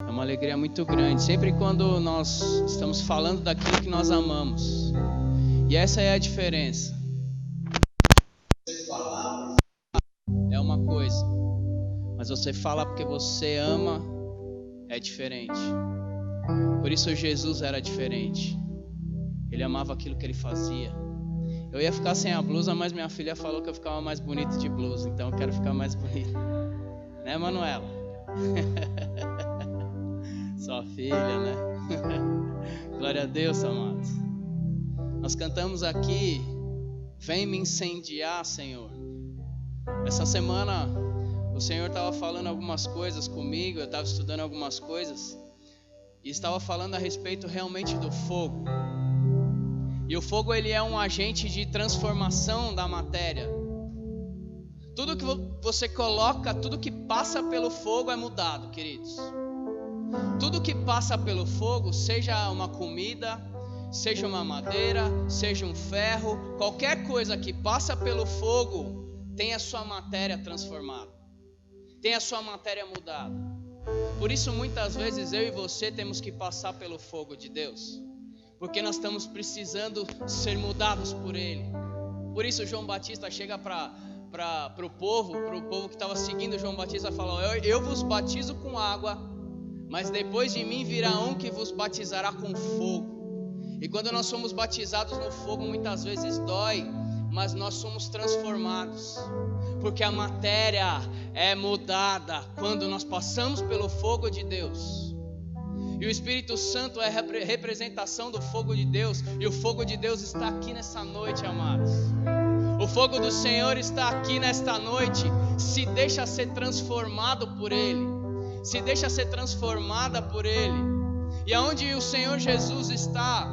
É uma alegria muito grande, sempre quando nós estamos falando daquilo que nós amamos. E essa é a diferença. É uma coisa, mas você fala porque você ama é diferente. Por isso Jesus era diferente. Ele amava aquilo que ele fazia. Eu ia ficar sem a blusa, mas minha filha falou que eu ficava mais bonito de blusa, então eu quero ficar mais bonito. Né, Manuela? Sua filha, né? Glória a Deus, amados. Nós cantamos aqui, vem me incendiar, Senhor. Essa semana o Senhor estava falando algumas coisas comigo, eu estava estudando algumas coisas e estava falando a respeito realmente do fogo. E o fogo, ele é um agente de transformação da matéria. Tudo que você coloca, tudo que passa pelo fogo é mudado, queridos. Tudo que passa pelo fogo, seja uma comida, seja uma madeira, seja um ferro, qualquer coisa que passa pelo fogo tem a sua matéria transformada, tem a sua matéria mudada. Por isso muitas vezes eu e você temos que passar pelo fogo de Deus, porque nós estamos precisando ser mudados por Ele. Por isso João Batista chega para o povo que estava seguindo João Batista, fala: eu vos batizo com água, mas depois de mim virá um que vos batizará com fogo. E quando nós somos batizados no fogo, muitas vezes dói, mas nós somos transformados, porque a matéria é mudada quando nós passamos pelo fogo de Deus. E o Espírito Santo é representação do fogo de Deus, e o fogo de Deus está aqui nessa noite, amados. O fogo do Senhor está aqui nesta noite. Se deixa ser transformado por Ele, se deixa ser transformada por Ele. E aonde o Senhor Jesus está,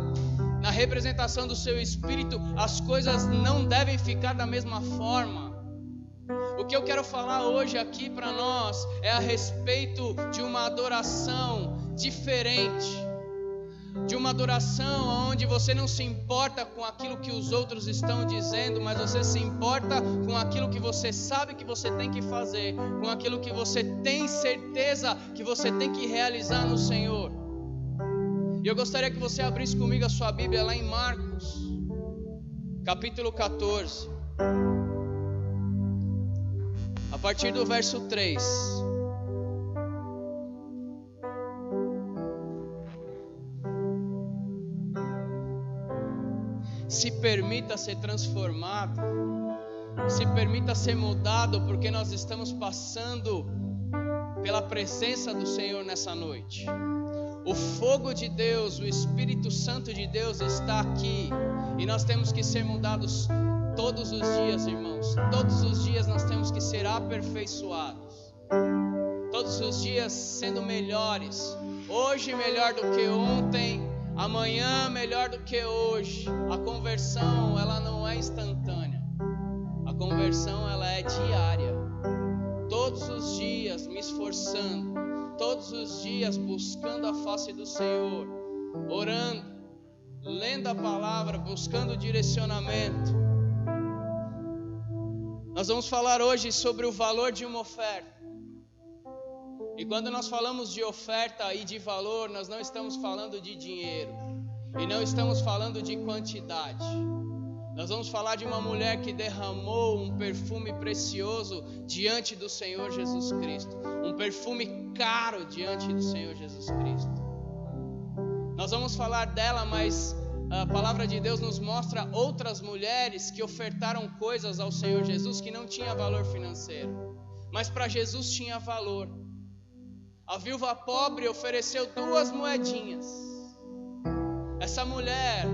na representação do seu Espírito, as coisas não devem ficar da mesma forma. O que eu quero falar hoje aqui para nós é a respeito de uma adoração diferente, de uma adoração onde você não se importa com aquilo que os outros estão dizendo, mas você se importa com aquilo que você sabe que você tem que fazer, com aquilo que você tem certeza que você tem que realizar no Senhor. E eu gostaria que você abrisse comigo a sua Bíblia lá em Marcos, capítulo 14, a partir do verso 3. Se permita ser transformado, se permita ser mudado, porque nós estamos passando pela presença do Senhor nessa noite. O fogo de Deus, o Espírito Santo de Deus está aqui, e nós temos que ser mudados todos os dias, irmãos. Todos os dias nós temos que ser aperfeiçoados, todos os dias sendo melhores. Hoje melhor do que ontem, amanhã melhor do que hoje. A conversão, ela não é instantânea. A conversão, ela é diária. Todos os dias me esforçando, todos os dias buscando a face do Senhor, orando, lendo a palavra, buscando direcionamento. Nós vamos falar hoje sobre o valor de uma oferta. E quando nós falamos de oferta e de valor, nós não estamos falando de dinheiro, e não estamos falando de quantidade. Nós vamos falar de uma mulher que derramou um perfume precioso diante do Senhor Jesus Cristo, um perfume caro diante do Senhor Jesus Cristo. Nós vamos falar dela, mas a palavra de Deus nos mostra outras mulheres que ofertaram coisas ao Senhor Jesus que não tinha valor financeiro, mas para Jesus tinha valor. A viúva pobre ofereceu 2 moedinhas. Essa mulher,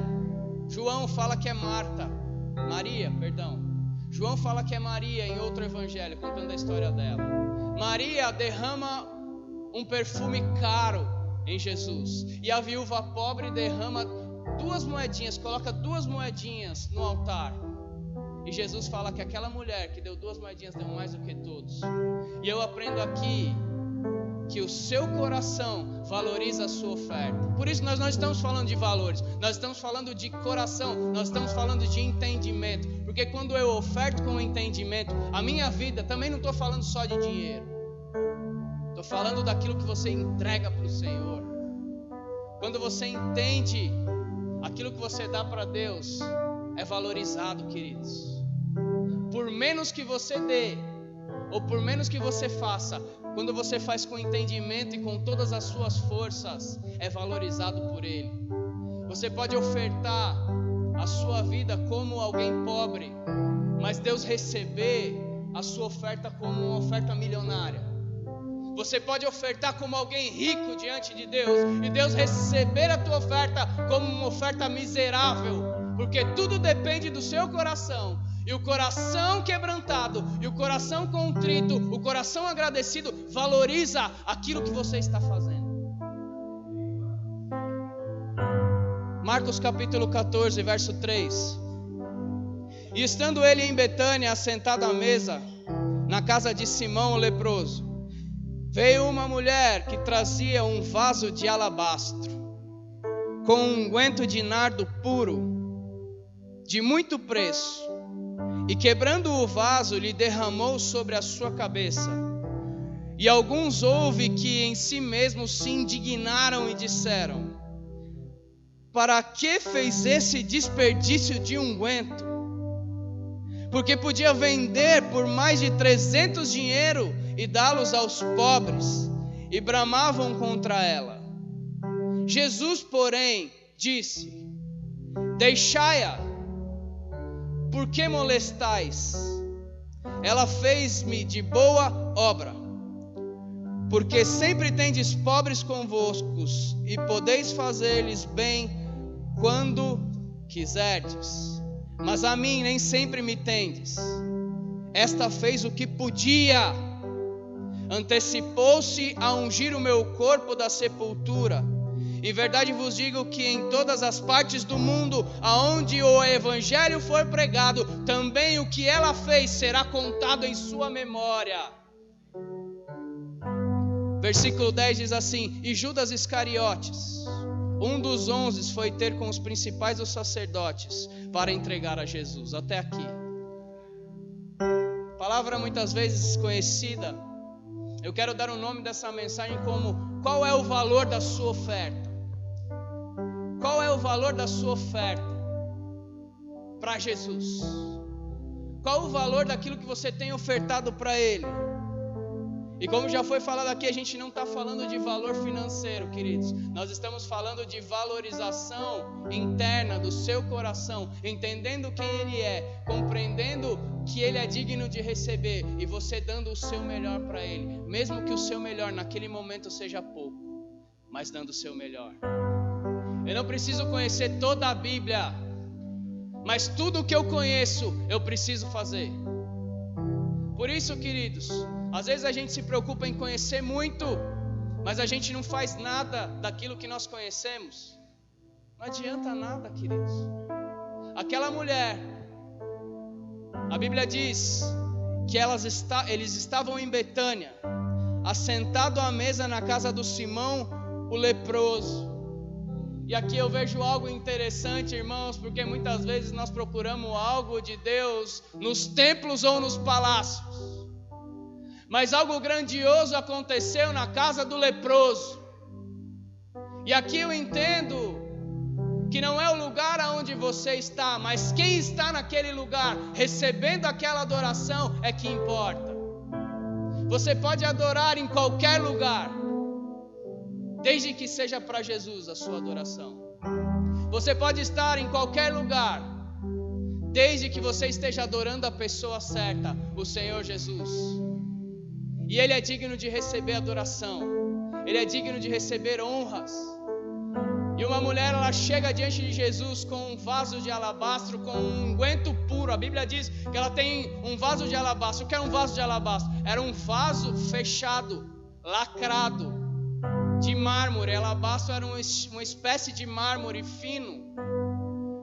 João fala que é Maria. João fala que é Maria em outro evangelho, contando a história dela. Maria derrama um perfume caro em Jesus, e a viúva pobre derrama 2 moedinhas, coloca 2 moedinhas no altar. E Jesus fala que aquela mulher que deu 2 moedinhas deu mais do que todos. E eu aprendo aqui que o seu coração valoriza a sua oferta. Por isso nós não estamos falando de valores, nós estamos falando de coração, nós estamos falando de entendimento. Porque quando eu oferto com entendimento, a minha vida, também não estou falando só de dinheiro, Estou falando daquilo que você entrega para o Senhor. Quando você entende aquilo que você dá para Deus, é valorizado, queridos. Por menos que você dê, ou por menos que você faça, quando você faz com entendimento e com todas as suas forças, é valorizado por Ele. Você pode ofertar a sua vida como alguém pobre, mas Deus receber a sua oferta como uma oferta milionária. Você pode ofertar como alguém rico diante de Deus, e Deus receber a tua oferta como uma oferta miserável, porque tudo depende do seu coração. E o coração quebrantado, e o coração contrito, o coração agradecido, valoriza aquilo que você está fazendo. Marcos capítulo 14, verso 3. E estando ele em Betânia, assentado à mesa, na casa de Simão o leproso, veio uma mulher que trazia um vaso de alabastro, com um unguento de nardo puro, de muito preço, e quebrando o vaso, lhe derramou sobre a sua cabeça. E alguns houve que em si mesmos se indignaram e disseram: para que fez esse desperdício de unguento? Porque podia vender por mais de 300 dinheiro e dá-los aos pobres. E bramavam contra ela. Jesus, porém, disse: deixai-a. Por que molestais? Ela fez-me de boa obra. Porque sempre tendes pobres convosco, e podeis fazer-lhes bem quando quiserdes. Mas a mim nem sempre me tendes. Esta fez o que podia. Antecipou-se a ungir o meu corpo da sepultura. Em verdade vos digo que em todas as partes do mundo, aonde o evangelho for pregado, também o que ela fez será contado em sua memória. Versículo 10 diz assim: e Judas Iscariotes, um dos 11, foi ter com os principais dos sacerdotes para entregar a Jesus. Até aqui. Palavra muitas vezes conhecida. Eu quero dar o nome dessa mensagem como: qual é o valor da sua oferta? Qual é o valor da sua oferta para Jesus? Qual o valor daquilo que você tem ofertado para Ele? E como já foi falado aqui, a gente não está falando de valor financeiro, queridos. Nós estamos falando de valorização interna do seu coração, entendendo quem Ele é, compreendendo que Ele é digno de receber, e você dando o seu melhor para Ele, mesmo que o seu melhor naquele momento seja pouco, mas dando o seu melhor. Eu não preciso conhecer toda a Bíblia, mas tudo o que eu conheço, eu preciso fazer. Por isso, queridos, às vezes a gente se preocupa em conhecer muito, mas a gente não faz nada daquilo que nós conhecemos. Não adianta nada, queridos. Aquela mulher, a Bíblia diz que eles estavam em Betânia, assentado à mesa na casa do Simão o leproso. E aqui eu vejo algo interessante, irmãos, porque muitas vezes nós procuramos algo de Deus nos templos ou nos palácios. Mas algo grandioso aconteceu na casa do leproso. E aqui eu entendo que não é o lugar aonde você está, mas quem está naquele lugar, recebendo aquela adoração, é que importa. Você pode adorar em qualquer lugar, desde que seja para Jesus a sua adoração. Você pode estar em qualquer lugar, desde que você esteja adorando a pessoa certa, o Senhor Jesus. E Ele é digno de receber adoração, Ele é digno de receber honras. E uma mulher, ela chega diante de Jesus com um vaso de alabastro, com um unguento puro. A Bíblia diz que ela tem um vaso de alabastro. O que era um vaso de alabastro? Era um vaso fechado, lacrado, de mármore. Alabastro era uma espécie de mármore fino,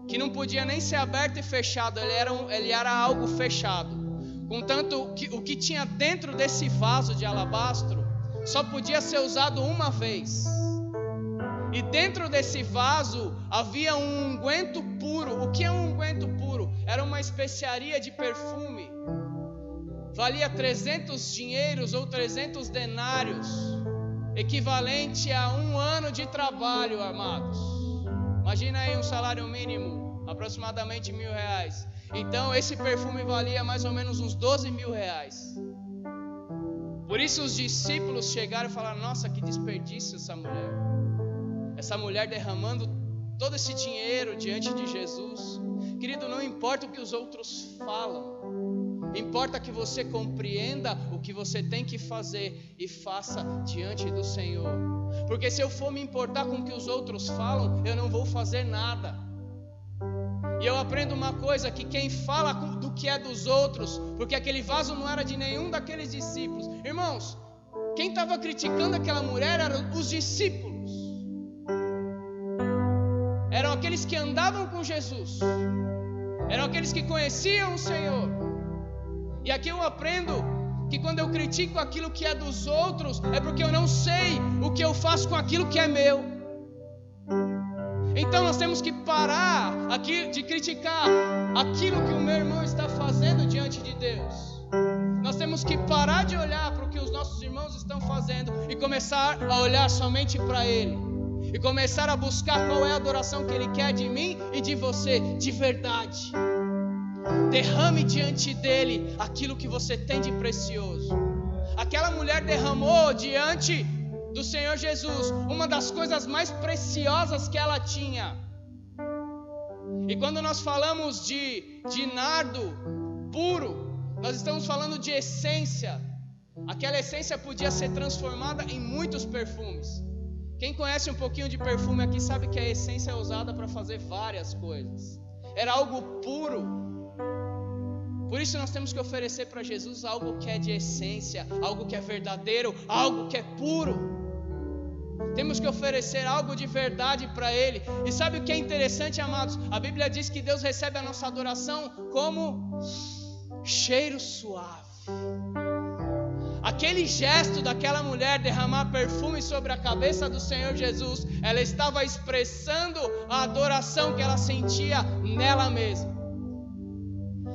que não podia nem ser aberto e fechado. Ele era algo fechado. Contanto que o que tinha dentro desse vaso de alabastro só podia ser usado uma vez. E dentro desse vaso havia um unguento puro. O que é um unguento puro? Era uma especiaria de perfume valia 300 dinheiros ou 300 denários, equivalente a 1 ano de trabalho, amados. Imagina aí um salário mínimo, aproximadamente R$1.000. Então esse perfume valia mais ou menos uns R$12.000. Por isso os discípulos chegaram e falaram: nossa, que desperdício essa mulher. Essa mulher derramando todo esse dinheiro diante de Jesus. Querido, não importa o que os outros falam, importa que você compreenda o que você tem que fazer e faça diante do Senhor. Porque se eu for me importar com o que os outros falam, eu não vou fazer nada. E eu aprendo uma coisa, que quem fala do que é dos outros, porque aquele vaso não era de nenhum daqueles discípulos. Irmãos, quem estava criticando aquela mulher eram os discípulos. Eram aqueles que andavam com Jesus, eram aqueles que conheciam o Senhor. E aqui eu aprendo que quando eu critico aquilo que é dos outros, é porque eu não sei o que eu faço com aquilo que é meu. Então nós temos que parar aqui de criticar aquilo que o meu irmão está fazendo diante de Deus. Nós temos que parar de olhar para o que os nossos irmãos estão fazendo e começar a olhar somente para Ele. E começar a buscar qual é a adoração que Ele quer de mim e de você, de verdade. Derrame diante dEle aquilo que você tem de precioso. Aquela mulher derramou diante do Senhor Jesus uma das coisas mais preciosas que ela tinha. E quando nós falamos de nardo puro, nós estamos falando de essência. Aquela essência podia ser transformada em muitos perfumes. Quem conhece um pouquinho de perfume aqui sabe que a essência é usada para fazer várias coisas. Era algo puro. Por isso nós temos que oferecer para Jesus algo que é de essência, algo que é verdadeiro, algo que é puro. Temos que oferecer algo de verdade para Ele. E sabe o que é interessante, amados? A Bíblia diz que Deus recebe a nossa adoração como cheiro suave. Aquele gesto daquela mulher derramar perfume sobre a cabeça do Senhor Jesus, ela estava expressando a adoração que ela sentia nela mesma.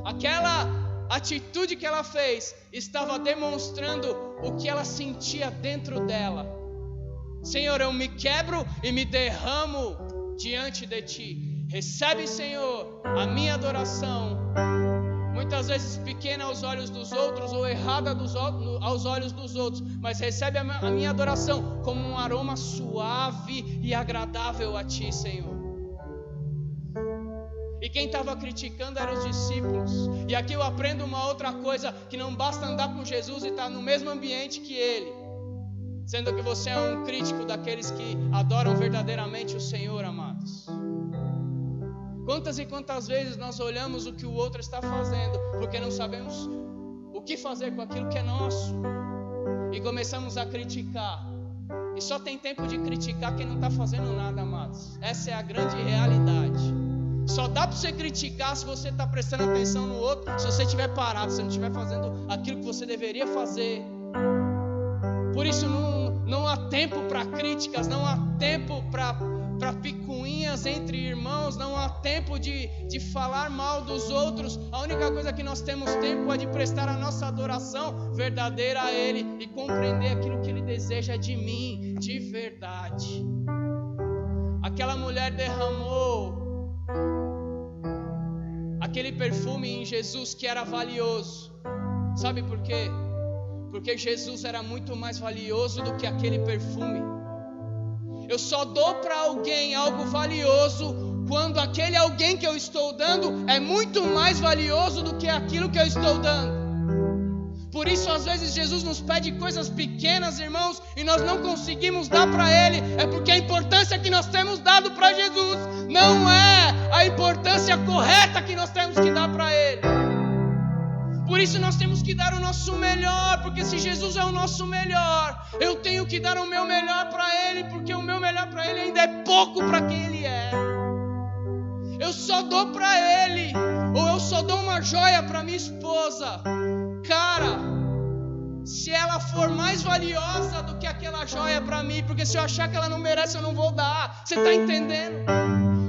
Aquela atitude que ela fez estava demonstrando o que ela sentia dentro dela. Senhor, eu me quebro e me derramo diante de Ti. Recebe, Senhor, a minha adoração. Muitas vezes pequena aos olhos dos outros ou errada aos olhos dos outros, mas recebe a minha adoração como um aroma suave e agradável a Ti, Senhor. E quem estava criticando eram os discípulos. E aqui eu aprendo uma outra coisa, que não basta andar com Jesus e estar no mesmo ambiente que Ele, sendo que você é um crítico daqueles que adoram verdadeiramente o Senhor, amados. Quantas e quantas vezes nós olhamos o que o outro está fazendo, porque não sabemos o que fazer com aquilo que é nosso, e começamos a criticar. E só tem tempo de criticar quem não está fazendo nada, amados. Essa é a grande realidade. Só dá para você criticar se você está prestando atenção no outro, se você estiver parado, se não estiver fazendo aquilo que você deveria fazer. Por isso não há tempo para críticas, não há tempo para picuinhas entre irmãos, não há tempo de falar mal dos outros. A única coisa que nós temos tempo é de prestar a nossa adoração verdadeira a Ele e compreender aquilo que Ele deseja de mim, de verdade. Aquela mulher derramou aquele perfume em Jesus que era valioso. Sabe por quê? Porque Jesus era muito mais valioso do que aquele perfume. Eu só dou para alguém algo valioso quando aquele alguém que eu estou dando é muito mais valioso do que aquilo que eu estou dando. Por isso às vezes Jesus nos pede coisas pequenas, irmãos, e nós não conseguimos dar para Ele. É porque a importância que nós temos dado para Jesus não é a importância correta que nós temos que dar para Ele. Por isso nós temos que dar o nosso melhor, porque se Jesus é o nosso melhor, eu tenho que dar o meu melhor para Ele, porque o meu melhor para Ele ainda é pouco para quem Ele é. Eu só dou para Ele, ou eu só dou uma joia para minha esposa. Cara, se ela for mais valiosa do que aquela joia para mim, porque se eu achar que ela não merece, eu não vou dar. Você está entendendo?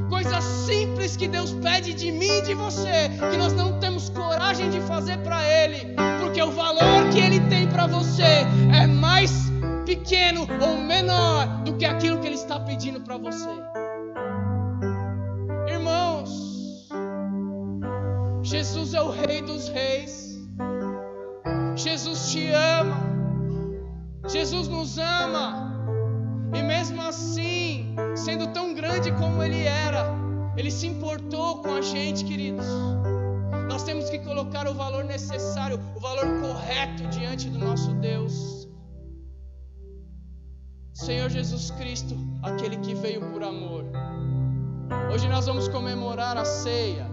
Coisas simples que Deus pede de mim e de você, que nós não temos coragem de fazer para Ele, porque porque o valor que Ele tem para você é mais pequeno ou menor do que aquilo que Ele está pedindo para você. Irmãos, Jesus é o Rei dos Reis. Jesus te ama. Jesus nos ama. E mesmo assim, sendo tão grande como Ele era, Ele se importou com a gente, queridos. Nós temos que colocar o valor necessário, o valor correto diante do nosso Deus. Senhor Jesus Cristo, aquele que veio por amor. Hoje nós vamos comemorar a ceia.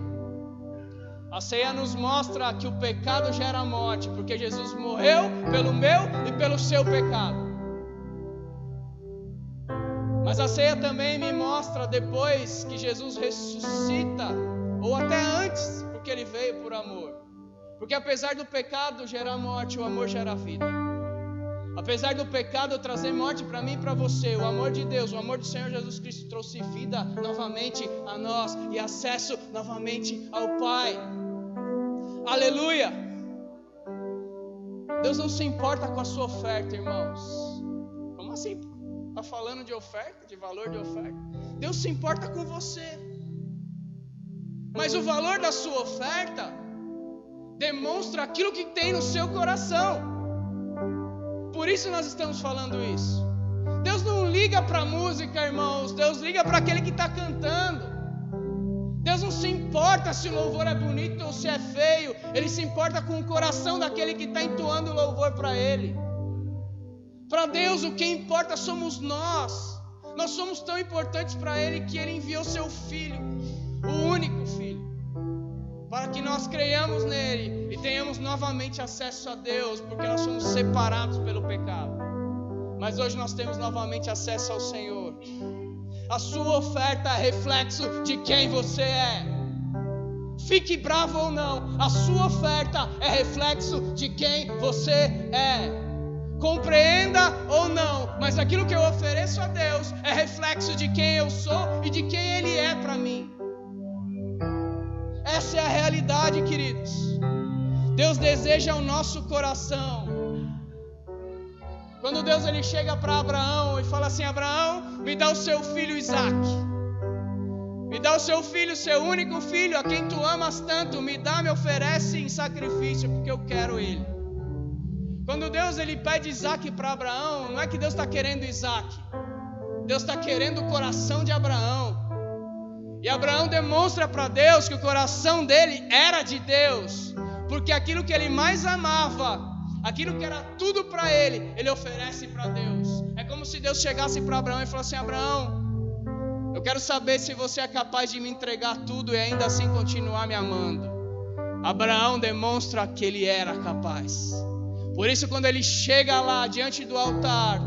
A ceia nos mostra que o pecado gera morte, porque Jesus morreu pelo meu e pelo seu pecado. Mas a ceia também me mostra depois que Jesus ressuscita, ou até antes, porque Ele veio por amor. Porque apesar do pecado gerar morte, o amor gera vida. Apesar do pecado trazer morte para mim e para você, o amor de Deus, o amor do Senhor Jesus Cristo trouxe vida novamente a nós e acesso novamente ao Pai. Aleluia! Deus não se importa com a sua oferta, irmãos. Como assim? Está falando de oferta, de valor de oferta? Deus se importa com você. Mas o valor da sua oferta demonstra aquilo que tem no seu coração. Por isso nós estamos falando isso. Deus não liga para a música, irmãos. Deus liga para aquele que está cantando. Deus não se importa se o louvor é bonito ou se é feio. Ele se importa com o coração daquele que está entoando o louvor para Ele. Para Deus o que importa somos nós. Nós somos tão importantes para Ele que Ele enviou seu Filho, o único Filho, para que nós creiamos nele e tenhamos novamente acesso a Deus, porque nós somos separados pelo pecado. Mas hoje nós temos novamente acesso ao Senhor. A sua oferta é reflexo de quem você é. Fique bravo ou não, a sua oferta é reflexo de quem você é. Compreenda ou não, mas aquilo que eu ofereço a Deus é reflexo de quem eu sou e de quem Ele é para mim. Essa é a realidade, queridos. Deus deseja o nosso coração. Quando Deus ele chega para Abraão e fala assim: Abraão, me dá o seu filho Isaac. Me dá o seu filho, seu único filho, a quem tu amas tanto. Me dá, me oferece em sacrifício, porque eu quero ele. Quando Deus ele pede Isaac para Abraão, não é que Deus está querendo Isaac. Deus está querendo o coração de Abraão. E Abraão demonstra para Deus que o coração dele era de Deus, porque aquilo que ele mais amava, aquilo que era tudo para ele, ele oferece para Deus. É como se Deus chegasse para Abraão e falasse assim: Abraão, eu quero saber se você é capaz de me entregar tudo e ainda assim continuar me amando. Abraão demonstra que ele era capaz. Por isso, quando ele chega lá diante do altar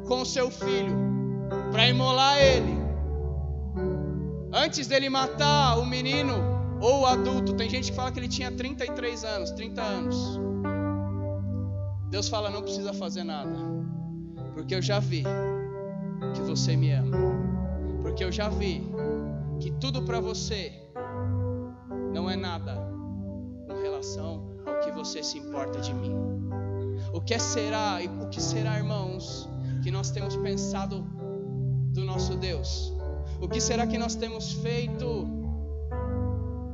com o seu filho para imolar ele, antes dele matar o menino ou o adulto, tem gente que fala que ele tinha 33 anos, 30 anos. Deus fala: não precisa fazer nada, porque eu já vi que você me ama. Porque eu já vi que tudo para você não é nada com relação ao que você se importa de mim. O que será, irmãos, que nós temos pensado do nosso Deus? O que será que nós temos feito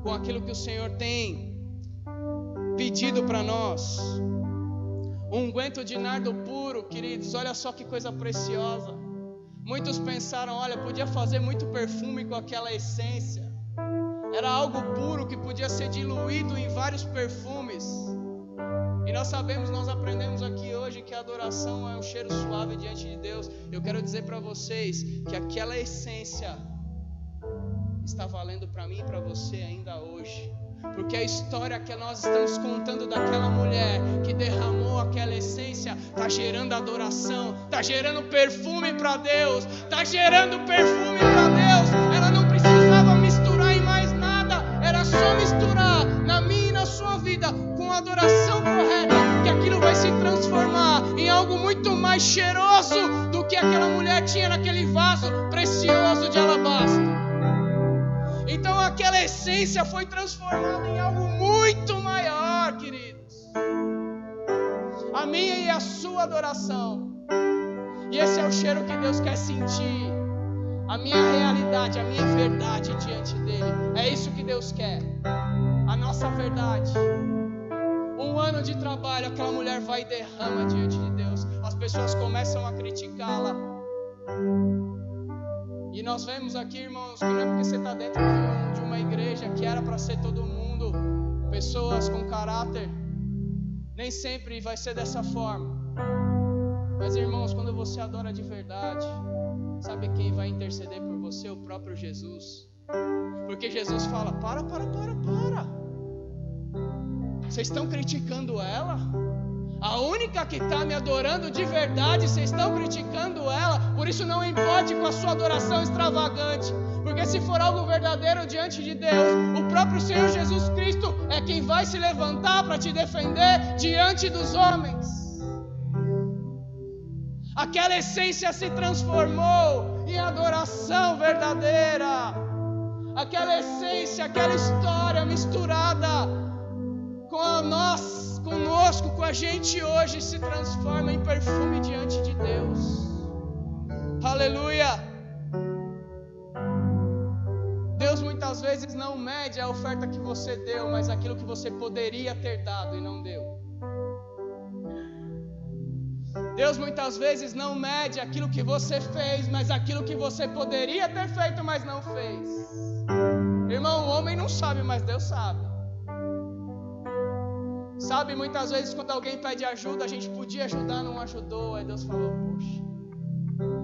com aquilo que o Senhor tem pedido para nós? Um unguento de nardo puro, queridos, olha só que coisa preciosa. Muitos pensaram: olha, podia fazer muito perfume com aquela essência. Era algo puro que podia ser diluído em vários perfumes. E nós sabemos, nós aprendemos aqui hoje que a adoração é um cheiro suave diante de Deus. Eu quero dizer para vocês que aquela essência está valendo para mim e para você ainda hoje. Porque a história que nós estamos contando daquela mulher que derramou aquela essência está gerando adoração, está gerando perfume para Deus, está gerando perfume para Deus. Ela não precisava misturar em mais nada, era só misturar na minha e na sua vida com a adoração correta, que aquilo vai se transformar em algo muito mais cheiroso do que aquela mulher tinha naquele vaso precioso de alabastro. Então aquela essência foi transformada em algo muito maior, queridos. a minha e a sua adoração. E esse é o cheiro que Deus quer sentir, a minha realidade, a minha verdade diante dele. É isso que Deus quer, a nossa verdade. Um ano de trabalho, aquela mulher vai e derrama diante de Deus. As pessoas começam a criticá-la. E nós vemos aqui, irmãos, que não é porque você está dentro de uma igreja que era para ser todo mundo, pessoas com caráter, nem sempre vai ser dessa forma. Mas, irmãos, quando você adora de verdade, sabe quem vai interceder por você? O próprio Jesus. Porque Jesus fala: para. Vocês estão criticando ela? A única que está me adorando de verdade, vocês estão criticando ela. Por isso não importe com a sua adoração extravagante, porque se for algo verdadeiro diante de Deus, o próprio Senhor Jesus Cristo é quem vai se levantar para te defender diante dos homens. Aquela essência se transformou em adoração verdadeira. Aquela essência, aquela história misturada conosco, com a gente hoje, se transforma em perfume diante de Deus. Aleluia! Deus muitas vezes não mede a oferta que você deu, mas aquilo que você poderia ter dado e não deu. Deus muitas vezes não mede aquilo que você fez, mas aquilo que você poderia ter feito, mas não fez. Irmão, o homem não sabe, mas Deus sabe. Sabe, muitas vezes quando alguém pede ajuda, a gente podia ajudar, não ajudou. Aí Deus falou: poxa.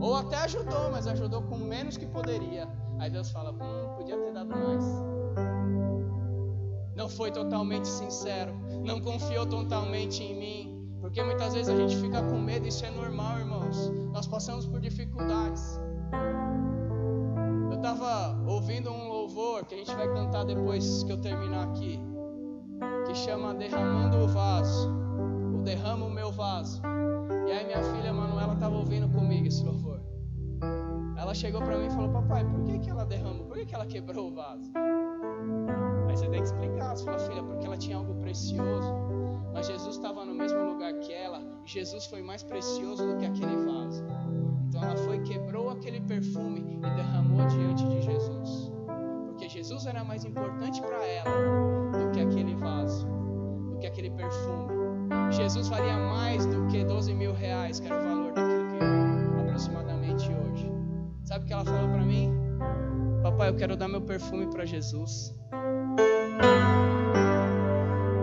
Ou até ajudou, mas ajudou com menos que poderia. Aí Deus fala: podia ter dado mais. Não foi totalmente sincero, não confiou totalmente em mim. Porque muitas vezes a gente fica com medo, isso é normal, irmãos. Nós passamos por dificuldades. Eu estava ouvindo um louvor que a gente vai cantar depois que eu terminar aqui, que chama Derramando o Vaso, ou Derrama o Meu Vaso. E aí minha filha Manuela estava ouvindo comigo esse louvor. Ela chegou para mim e falou: papai, por que ela derramou? Por que ela quebrou o vaso? Aí você tem que explicar. Você fala: filha, porque ela tinha algo precioso, mas Jesus estava no mesmo lugar que ela, e Jesus foi mais precioso do que aquele vaso. Então ela foi, quebrou aquele perfume e derramou diante de Jesus, porque Jesus era mais importante para ela do que aquele vaso, do que aquele perfume. Jesus valia mais do que 12 mil reais, que era o valor daquilo que aproximadamente hoje. Sabe o que ela falou para mim? Papai, eu quero dar meu perfume para Jesus.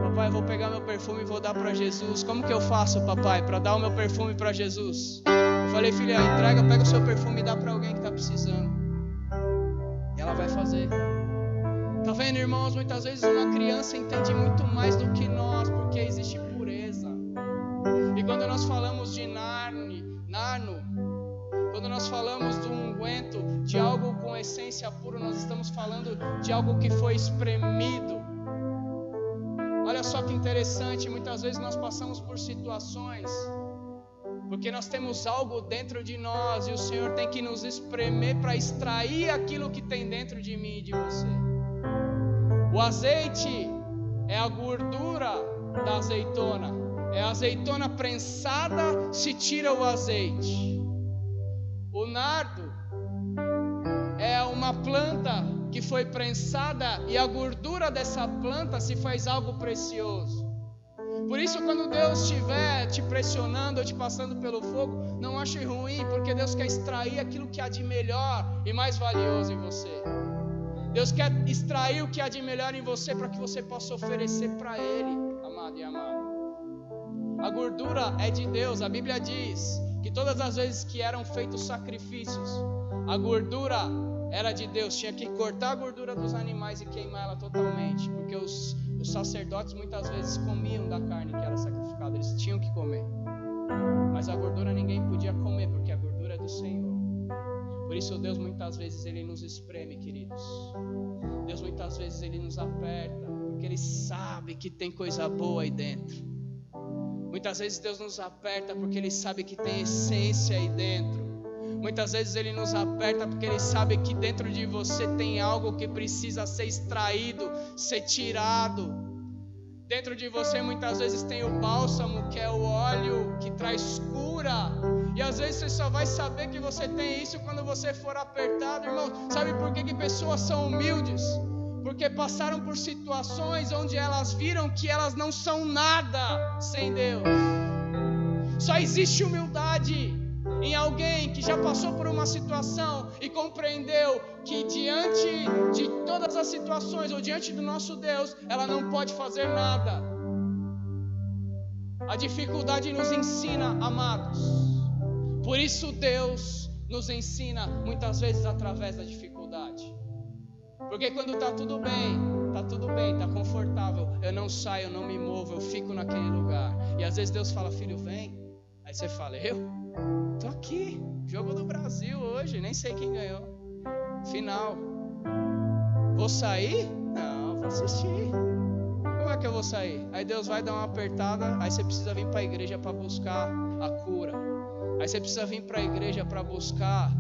Papai, eu vou pegar meu perfume e vou dar para Jesus. Como que eu faço, papai, para dar o meu perfume para Jesus? Eu falei: filha, entrega, pega o seu perfume e dá para alguém que está precisando. E ela vai fazer. Tá vendo, irmãos? Muitas vezes uma criança entende muito mais do que nós, porque existe pureza. E quando nós falamos de narno, quando nós falamos do unguento, de algo com essência pura, nós estamos falando de algo que foi espremido. Olha só que interessante, muitas vezes nós passamos por situações porque nós temos algo dentro de nós e o Senhor tem que nos espremer para extrair aquilo que tem dentro de mim e de você. O azeite é a gordura da azeitona, é a azeitona prensada, se tira o azeite. O nardo é uma planta que foi prensada e a gordura dessa planta se faz algo precioso. Por isso, quando Deus estiver te pressionando ou te passando pelo fogo, não ache ruim, porque Deus quer extrair aquilo que há de melhor e mais valioso em você. Deus quer extrair o que há de melhor em você para que você possa oferecer para Ele, amado e amado. A gordura é de Deus. A Bíblia diz que todas as vezes que eram feitos sacrifícios, a gordura era de Deus. Tinha que cortar a gordura dos animais e queimar ela totalmente, porque os sacerdotes muitas vezes comiam da carne que era sacrificada, eles tinham que comer. Mas a gordura ninguém podia comer, porque a gordura é do Senhor. Por isso Deus muitas vezes Ele nos espreme, queridos. Deus muitas vezes Ele nos aperta, porque Ele sabe que tem coisa boa aí dentro. Muitas vezes Deus nos aperta porque Ele sabe que tem essência aí dentro. Muitas vezes Ele nos aperta porque Ele sabe que dentro de você tem algo que precisa ser extraído, ser tirado. Dentro de você muitas vezes tem o bálsamo, que é o óleo que traz cura. E às vezes você só vai saber que você tem isso quando você for apertado, irmão. Sabe por que pessoas são humildes? Porque passaram por situações onde elas viram que elas não são nada sem Deus. Só existe humildade em alguém que já passou por uma situação e compreendeu que diante de todas as situações ou diante do nosso Deus, ela não pode fazer nada. A dificuldade nos ensina, amados. Por isso Deus nos ensina muitas vezes através da dificuldade. Porque quando está tudo bem, está confortável, eu não saio, eu não me movo, eu fico naquele lugar. E às vezes Deus fala, filho, vem. Aí você fala, eu? Tô aqui, jogo do Brasil hoje, nem sei quem ganhou. Final. Vou sair? Não, vou assistir. Como é que eu vou sair? Aí Deus vai dar uma apertada, aí você precisa vir para a igreja para buscar a cura. Aí você precisa vir para a igreja para buscar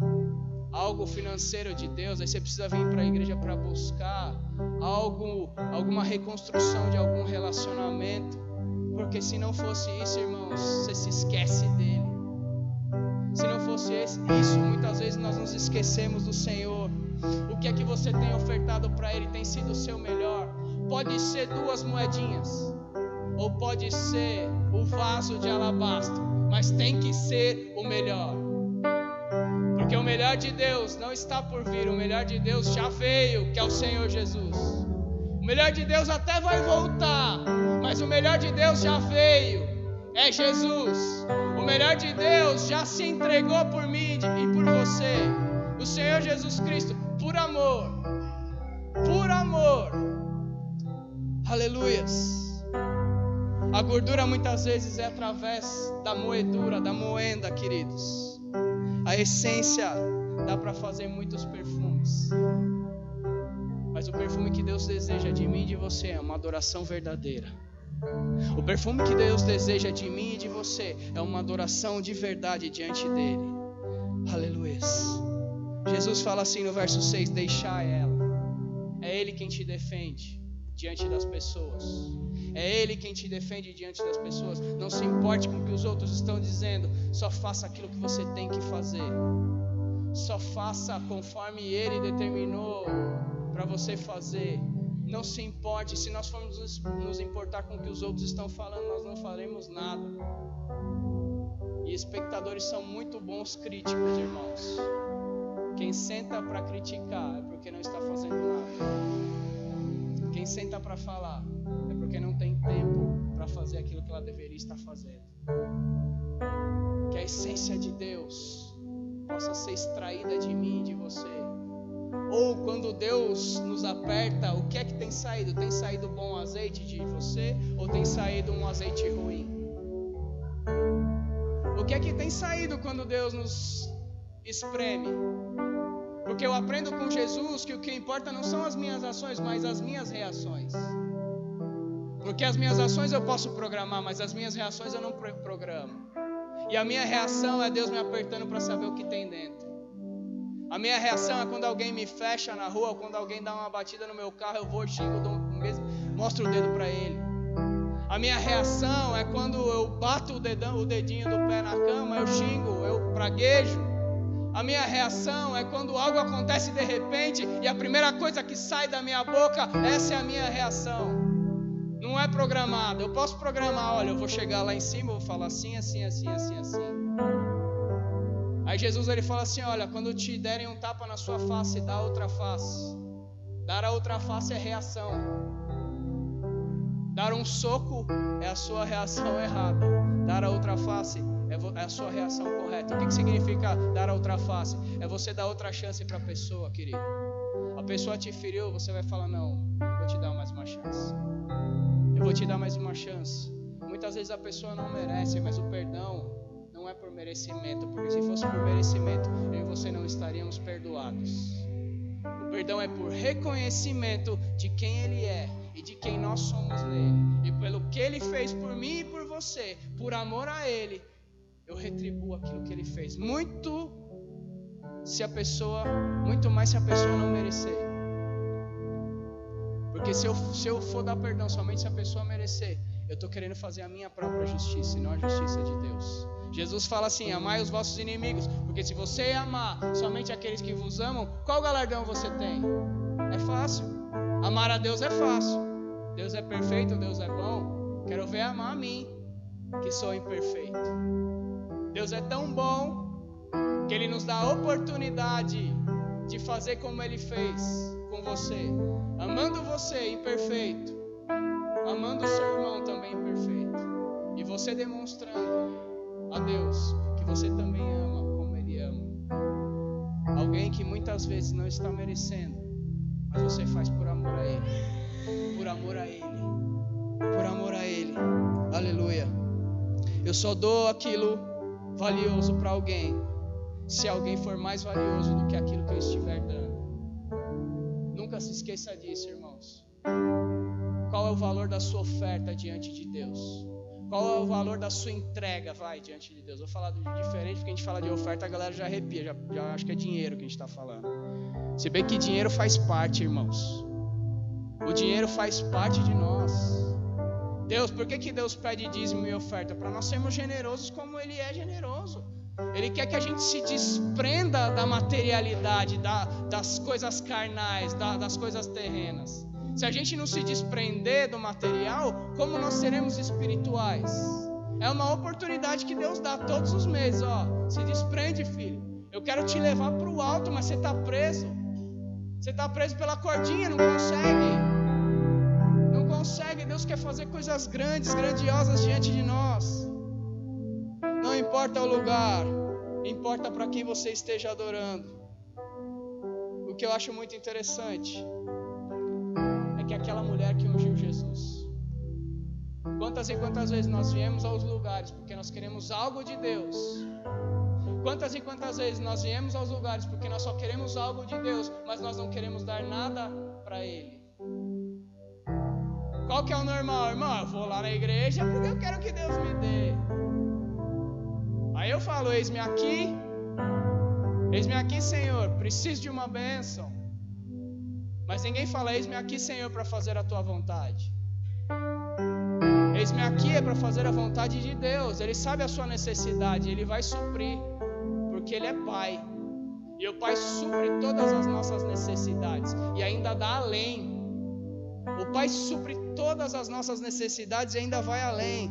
algo financeiro de Deus. Aí você precisa vir para a igreja para buscar alguma reconstrução de algum relacionamento. Porque se não fosse isso, irmãos, você se esquece dele. Se não fosse isso, muitas vezes nós nos esquecemos do Senhor. O que é que você tem ofertado para Ele tem sido o seu melhor? Pode ser 2 moedinhas, ou pode ser o vaso de alabastro, mas tem que ser o melhor. Porque o melhor de Deus não está por vir, o melhor de Deus já veio, que é o Senhor Jesus. O melhor de Deus até vai voltar, mas o melhor de Deus já veio, é Jesus. O melhor de Deus já se entregou por mim e por você. O Senhor Jesus Cristo, por amor. Aleluias. A gordura muitas vezes é através da moedura, da moenda, queridos. A essência dá para fazer muitos perfumes. Mas o perfume que Deus deseja de mim e de você é uma adoração verdadeira. O perfume que Deus deseja de mim e de você é uma adoração de verdade diante dele. Aleluia. Jesus fala assim no verso 6, deixai ela. É Ele quem te defende diante das pessoas. É Ele quem te defende diante das pessoas. Não se importe com o que os outros estão dizendo. Só faça aquilo que você tem que fazer. Só faça conforme Ele determinou para você fazer. Não se importe. Se nós formos nos importar com o que os outros estão falando, nós não faremos nada. E espectadores são muito bons críticos, irmãos. Quem senta para criticar é porque não está fazendo nada. Quem senta para falar é porque não tem tempo para fazer aquilo que ela deveria estar fazendo. Que a essência de Deus possa ser extraída de mim e de você. Ou quando Deus nos aperta, o que é que tem saído? Tem saído bom azeite de você ou tem saído um azeite ruim? O que é que tem saído quando Deus nos espreme? Porque eu aprendo com Jesus que o que importa não são as minhas ações, mas as minhas reações. Porque as minhas ações eu posso programar, mas as minhas reações eu não programo. E a minha reação é Deus me apertando para saber o que tem dentro. A minha reação é quando alguém me fecha na rua, ou quando alguém dá uma batida no meu carro, eu vou, xingo, mostro o dedo para ele. A minha reação é quando eu bato o dedinho do pé na cama, eu xingo, eu praguejo. A minha reação é quando algo acontece de repente e a primeira coisa que sai da minha boca, essa é a minha reação. Não é programada. Eu posso programar, olha, eu vou chegar lá em cima, eu vou falar assim, assim, assim, assim, assim. Aí Jesus ele fala assim, olha, quando te derem um tapa na sua face, dá outra face. Dar a outra face é reação. Dar um soco é a sua reação errada. Dar a outra face é a sua reação correta. O que significa dar a outra face? É você dar outra chance para a pessoa, querido. A pessoa te feriu, você vai falar, não, vou te dar mais uma chance. Eu vou te dar mais uma chance. Muitas vezes a pessoa não merece, mas o perdão não é por merecimento, porque se fosse por merecimento, eu e você não estaríamos perdoados. O perdão é por reconhecimento de quem Ele é e de quem nós somos nele. E pelo que Ele fez por mim e por você, por amor a Ele, eu retribuo aquilo que Ele fez. Muito mais se a pessoa não merecer. Porque se eu for dar perdão somente se a pessoa merecer, eu estou querendo fazer a minha própria justiça e não a justiça de Deus. Jesus fala assim: amai os vossos inimigos, porque se você amar somente aqueles que vos amam, qual galardão você tem? É fácil. Amar a Deus é fácil. Deus é perfeito, Deus é bom. Quero ver amar a mim, que sou imperfeito. Deus é tão bom que Ele nos dá a oportunidade de fazer como Ele fez com você, amando você imperfeito, amando o seu irmão também imperfeito, e você demonstrando a Deus que você também ama como Ele ama. Alguém que muitas vezes não está merecendo, mas você faz por amor a Ele, por amor a Ele, por amor a Ele. Aleluia. Eu só dou aquilo valioso para alguém se alguém for mais valioso do que aquilo que eu estiver dando. Nunca se esqueça disso, irmãos. Qual é o valor da sua oferta diante de Deus? Qual é o valor da sua entrega, diante de Deus? Vou falar diferente, porque a gente fala de oferta, a galera já arrepia, já acha que é dinheiro que a gente está falando. Se bem que dinheiro faz parte, irmãos. O dinheiro faz parte de nós. Deus, por que Deus pede dízimo e oferta? Para nós sermos generosos como Ele é generoso. Ele quer que a gente se desprenda da materialidade, das coisas carnais, das coisas terrenas. Se a gente não se desprender do material, como nós seremos espirituais? É uma oportunidade que Deus dá todos os meses. Se desprende, filho. Eu quero te levar para o alto, mas você está preso. Você está preso pela cordinha, não consegue. Não consegue. Deus quer fazer coisas grandes, grandiosas diante de nós. Não importa o lugar, importa para quem você esteja adorando. O que eu acho muito interessante é que aquela mulher que ungiu Jesus, quantas e quantas vezes nós viemos aos lugares porque nós queremos algo de Deus? Quantas e quantas vezes nós viemos aos lugares porque nós só queremos algo de Deus, mas nós não queremos dar nada para Ele? Qual que é o normal, irmão? Eu vou lá na igreja porque eu quero que Deus me dê. Aí eu falo: eis-me aqui, Senhor, preciso de uma bênção. Mas ninguém fala: eis-me aqui, Senhor, para fazer a tua vontade. Eis-me aqui é para fazer a vontade de Deus. Ele sabe a sua necessidade, Ele vai suprir, porque Ele é Pai. E o Pai supre todas as nossas necessidades e ainda dá além. O Pai supre todas as nossas necessidades e ainda vai além.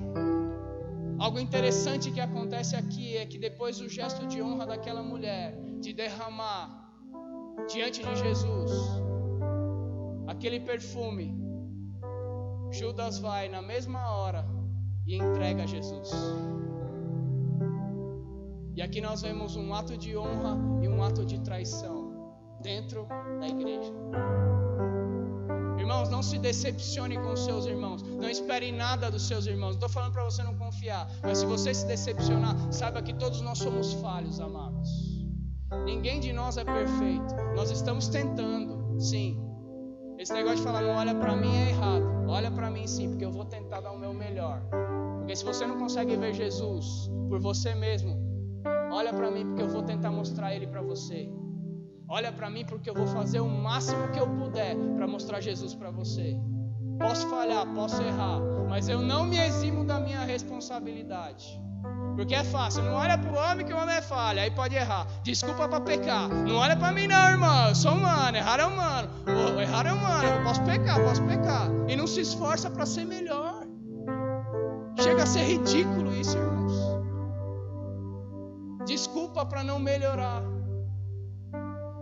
Algo interessante que acontece aqui é que depois do gesto de honra daquela mulher, de derramar diante de Jesus aquele perfume, Judas vai na mesma hora e entrega a Jesus. E aqui nós vemos um ato de honra e um ato de traição dentro da igreja. Irmãos, não se decepcione com os seus irmãos. Não espere nada dos seus irmãos. Não estou falando para você não confiar. Mas se você se decepcionar, saiba que todos nós somos falhos, amados. Ninguém de nós é perfeito. Nós estamos tentando, sim. Esse negócio de falar não olha para mim é errado. Olha para mim sim, porque eu vou tentar dar o meu melhor. Porque se você não consegue ver Jesus por você mesmo, olha para mim porque eu vou tentar mostrar Ele para você. Olha para mim porque eu vou fazer o máximo que eu puder para mostrar Jesus para você. Posso falhar, posso errar, mas eu não me eximo da minha responsabilidade. Porque é fácil, não olha para o homem que o homem é falha, aí pode errar. Desculpa para pecar. Não olha para mim não, irmão, eu sou humano, errar é humano. Errar é humano, eu posso pecar. E não se esforça para ser melhor. Chega a ser ridículo isso, irmãos. Desculpa para não melhorar.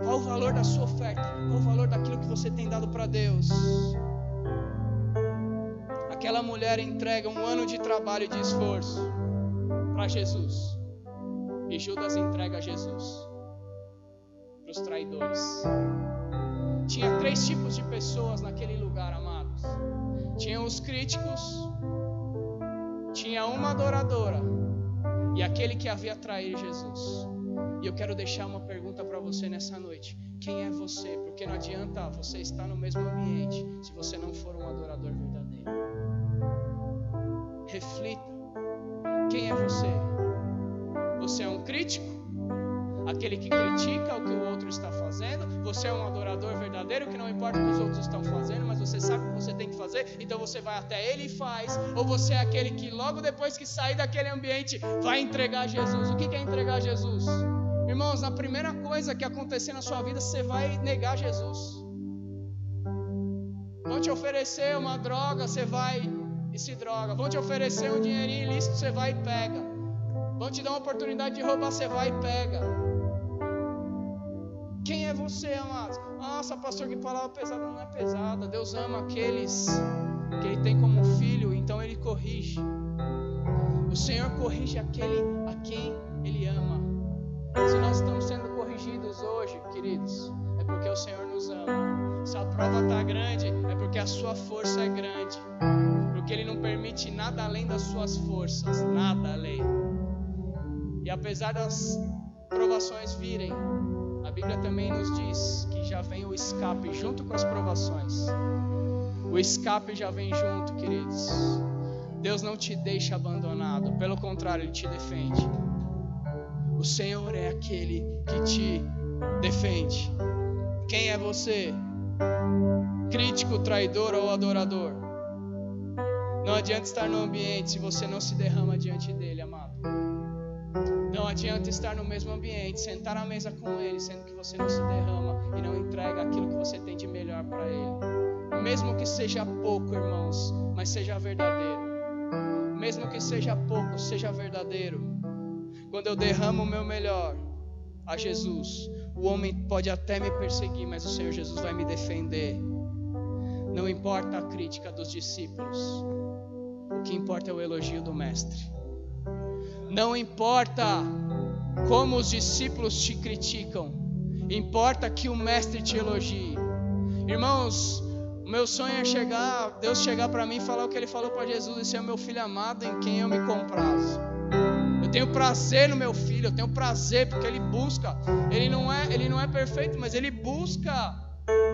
Qual o valor da sua oferta? Qual o valor daquilo que você tem dado para Deus? Aquela mulher entrega 1 ano de trabalho e de esforço para Jesus. E Judas entrega Jesus para os traidores. Tinha 3 tipos de pessoas naquele lugar, amados. Tinha os críticos, tinha uma adoradora e aquele que havia traído Jesus. E eu quero deixar uma pergunta para você nessa noite. Quem é você? Porque não adianta você estar no mesmo ambiente se você não for um adorador verdadeiro. Reflita. Quem é você? Você é um crítico? Aquele que critica o que o outro está fazendo? você é um adorador verdadeiro, que não importa o que os outros estão fazendo, mas você sabe o que você tem que fazer, então você vai até ele e faz. Ou você é aquele que logo depois que sair daquele ambiente vai entregar Jesus. O que é entregar Jesus? Irmãos, a primeira coisa que acontecer na sua vida, você vai negar Jesus. Vão te oferecer uma droga, você vai e se droga. Vão te oferecer um dinheirinho ilícito, você vai e pega. Vão te dar uma oportunidade de roubar, você vai e pega. Quem é você, amados? Nossa, pastor, que palavra pesada. Não é pesada. Deus ama aqueles que Ele tem como filho, então Ele corrige. O Senhor corrige aquele a quem Ele ama. Se nós estamos sendo corrigidos hoje, queridos, é porque o Senhor nos ama. Se a prova está grande, é porque a sua força é grande. Porque Ele não permite nada além das suas forças. Nada além. E apesar das provações virem, a Bíblia também nos diz que já vem o escape junto com as provações. O escape já vem junto, queridos. Deus não te deixa abandonado. Pelo contrário, Ele te defende. O Senhor é aquele que te defende. Quem é você? Crítico, traidor ou adorador? Não adianta estar no ambiente se você não se derrama diante dele, amado. Não adianta estar no mesmo ambiente, sentar à mesa com ele, sendo que você não se derrama e não entrega aquilo que você tem de melhor para ele. Mesmo que seja pouco, irmãos, mas seja verdadeiro. Mesmo que seja pouco, seja verdadeiro. Quando eu derramo o meu melhor a Jesus, o homem pode até me perseguir, mas o Senhor Jesus vai me defender. Não importa a crítica dos discípulos, o que importa é o elogio do Mestre. Não importa como os discípulos te criticam, importa que o Mestre te elogie. Irmãos, o meu sonho é Deus chegar para mim e falar o que Ele falou para Jesus: esse é o meu filho amado em quem eu me comprazo. Eu tenho prazer no meu filho, eu tenho prazer porque ele busca. Ele não é perfeito, mas ele busca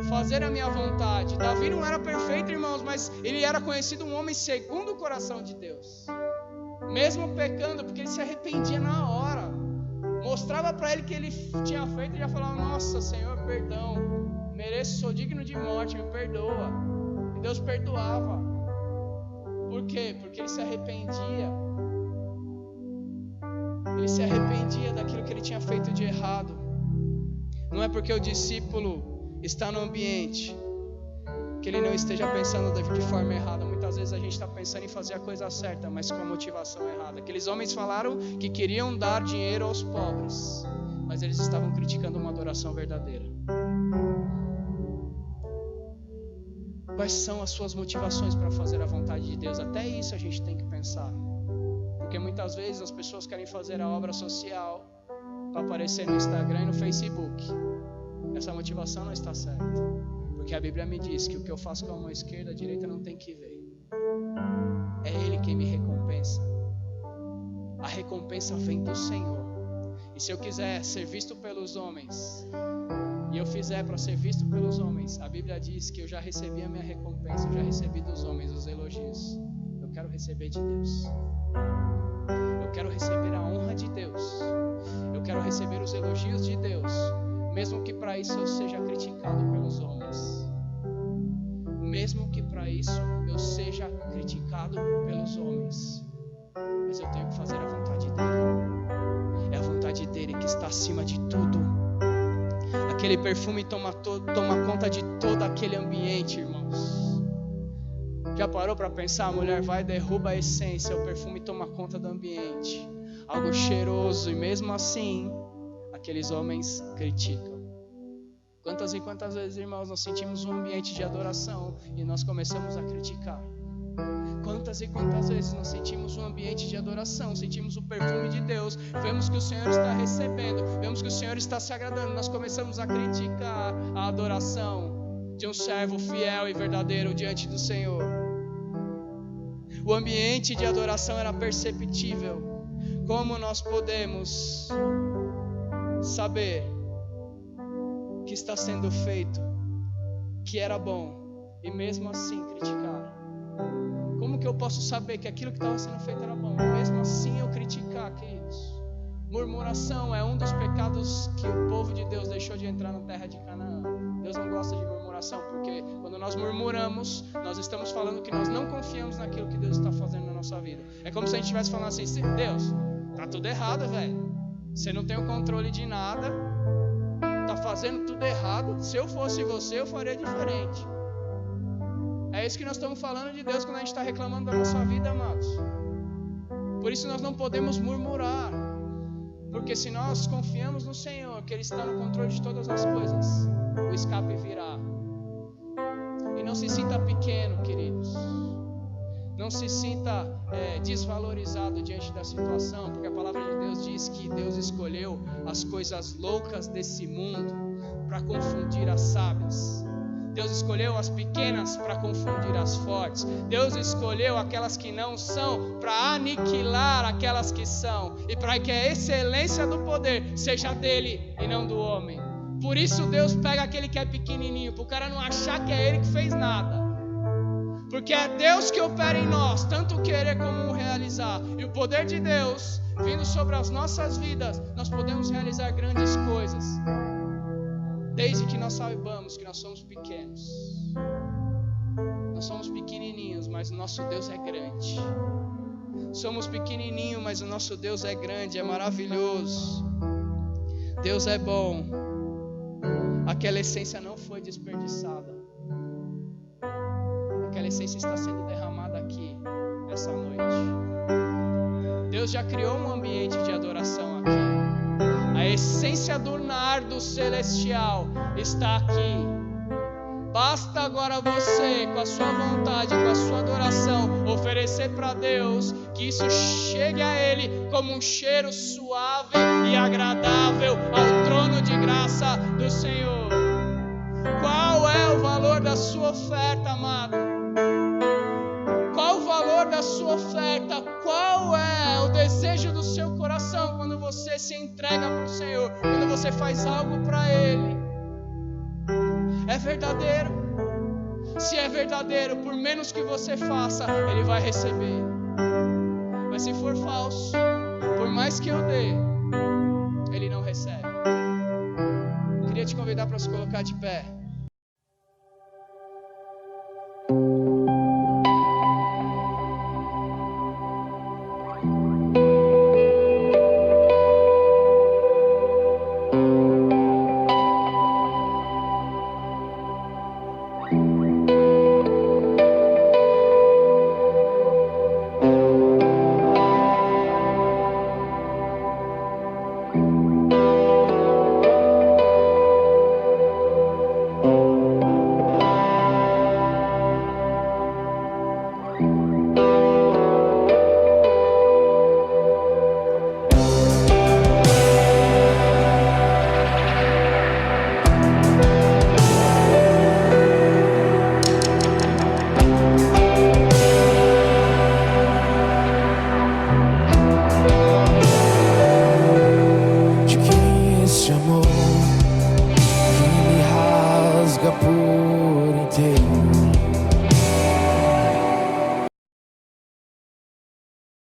fazer a minha vontade. Davi não era perfeito, irmãos, mas ele era conhecido um homem segundo o coração de Deus. Mesmo pecando, porque ele se arrependia na hora. Mostrava para ele que ele tinha feito e já falava: nossa, Senhor, perdão. Mereço, sou digno de morte, me perdoa. E Deus perdoava. Por quê? Porque ele se arrependia. Ele se arrependia daquilo que ele tinha feito de errado. Não é porque o discípulo está no ambiente que ele não esteja pensando de forma errada. Muitas vezes a gente está pensando em fazer a coisa certa, mas com a motivação errada. Aqueles homens falaram que queriam dar dinheiro aos pobres, mas eles estavam criticando uma adoração verdadeira. Quais são as suas motivações para fazer a vontade de Deus? Até isso a gente tem que pensar. Porque muitas vezes as pessoas querem fazer a obra social para aparecer no Instagram e no Facebook. Essa motivação não está certa. Porque a Bíblia me diz que o que eu faço com a mão esquerda, a direita não tem que ver. É Ele quem me recompensa. A recompensa vem do Senhor. E se eu quiser ser visto pelos homens, e eu fizer para ser visto pelos homens, a Bíblia diz que eu já recebi a minha recompensa, eu já recebi dos homens os elogios. Eu quero receber de Deus. Eu quero receber a honra de Deus. Eu quero receber os elogios de Deus, mesmo que para isso eu seja criticado pelos homens. Mesmo que para isso eu seja criticado pelos homens. Mas eu tenho que fazer a vontade dele. É a vontade dele que está acima de tudo. Aquele perfume toma conta de todo aquele ambiente, irmãos. Já parou para pensar? A mulher vai, derruba a essência, o perfume toma conta do ambiente. Algo cheiroso, e mesmo assim, aqueles homens criticam. Quantas e quantas vezes, irmãos, nós sentimos um ambiente de adoração e nós começamos a criticar? Quantas e quantas vezes nós sentimos um ambiente de adoração, sentimos o perfume de Deus, vemos que o Senhor está recebendo, vemos que o Senhor está se agradando, nós começamos a criticar a adoração de um servo fiel e verdadeiro diante do Senhor. O ambiente de adoração era perceptível. Como nós podemos saber que está sendo feito, que era bom, e mesmo assim criticar? Como que eu posso saber que aquilo que estava sendo feito era bom, e mesmo assim eu criticar, queridos? Murmuração é um dos pecados que o povo de Deus deixou de entrar na terra de Canaã. Deus não gosta de murmuração, porque quando nós murmuramos, nós estamos falando que nós não confiamos naquilo que Deus está fazendo na nossa vida. É como se a gente estivesse falando assim: Deus, tá tudo errado, velho. Você não tem o controle de nada, tá fazendo tudo errado. Se eu fosse você, eu faria diferente. É isso que nós estamos falando de Deus quando a gente está reclamando da nossa vida, amados. Por isso nós não podemos murmurar, porque se nós confiamos no Senhor, que Ele está no controle de todas as coisas, o escape virá. E não se sinta pequeno, queridos. Não se sinta desvalorizado diante da situação, porque a palavra de Deus diz que Deus escolheu as coisas loucas desse mundo para confundir as sábias. Deus escolheu as pequenas para confundir as fortes. Deus escolheu aquelas que não são para aniquilar aquelas que são, e para que a excelência do poder seja dele e não do homem. Por isso Deus pega aquele que é pequenininho, para o cara não achar que é ele que fez nada. Porque é Deus que opera em nós, tanto o querer como o realizar. E o poder de Deus vindo sobre as nossas vidas, nós podemos realizar grandes coisas, desde que nós saibamos que nós somos pequenos. Nós somos pequenininhos, mas o nosso Deus é grande. Somos pequenininhos, mas o nosso Deus é grande, é maravilhoso. Deus é bom. Aquela essência não foi desperdiçada. Aquela essência está sendo derramada aqui, essa noite. Deus já criou um ambiente de adoração aqui. A essência do nardo celestial está aqui. Basta agora você, com a sua vontade, com a sua adoração, oferecer para Deus, que isso chegue a Ele como um cheiro suave e agradável ao trono de graça do Senhor. Qual é o valor da sua oferta, amado? Qual o valor da sua oferta? Qual é o desejo do seu coração quando você se entrega para o Senhor? Quando você faz algo para Ele? É verdadeiro? Se é verdadeiro, por menos que você faça, Ele vai receber. Mas se for falso, por mais que eu dê, Ele não recebe. Queria te convidar para se colocar de pé.